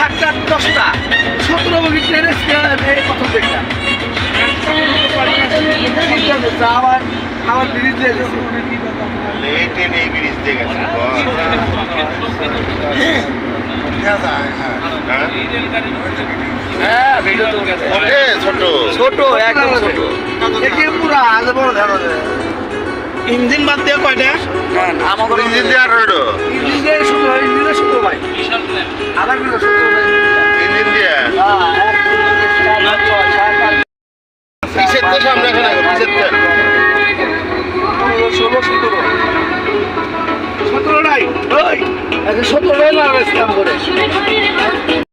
সাতটা 10টা 17 বগি ট্রেনে প্রথম দেখলাম আবার আবার ব্রিজ দিয়ে গেছে এই ট্রেনে ব্রিজ দিয়ে গেছে হ্যাঁ ভিডিও তো গেছে ছোট ছোট একদম ছোট দেখি পুরো আজ বড় ধারণা ইঞ্জিন বাদ দিয়ে কয়টা? আমাদের ইঞ্জিন দিয়ে 18 ইঞ্জিন দিয়ে শুধু ভাই আধা কিলো শুধু ইঞ্জিন দিয়ে পিছের তো সামনে এখানে পিছের তো 17 নাই ওই 17 নাই না স্ক্যাম করে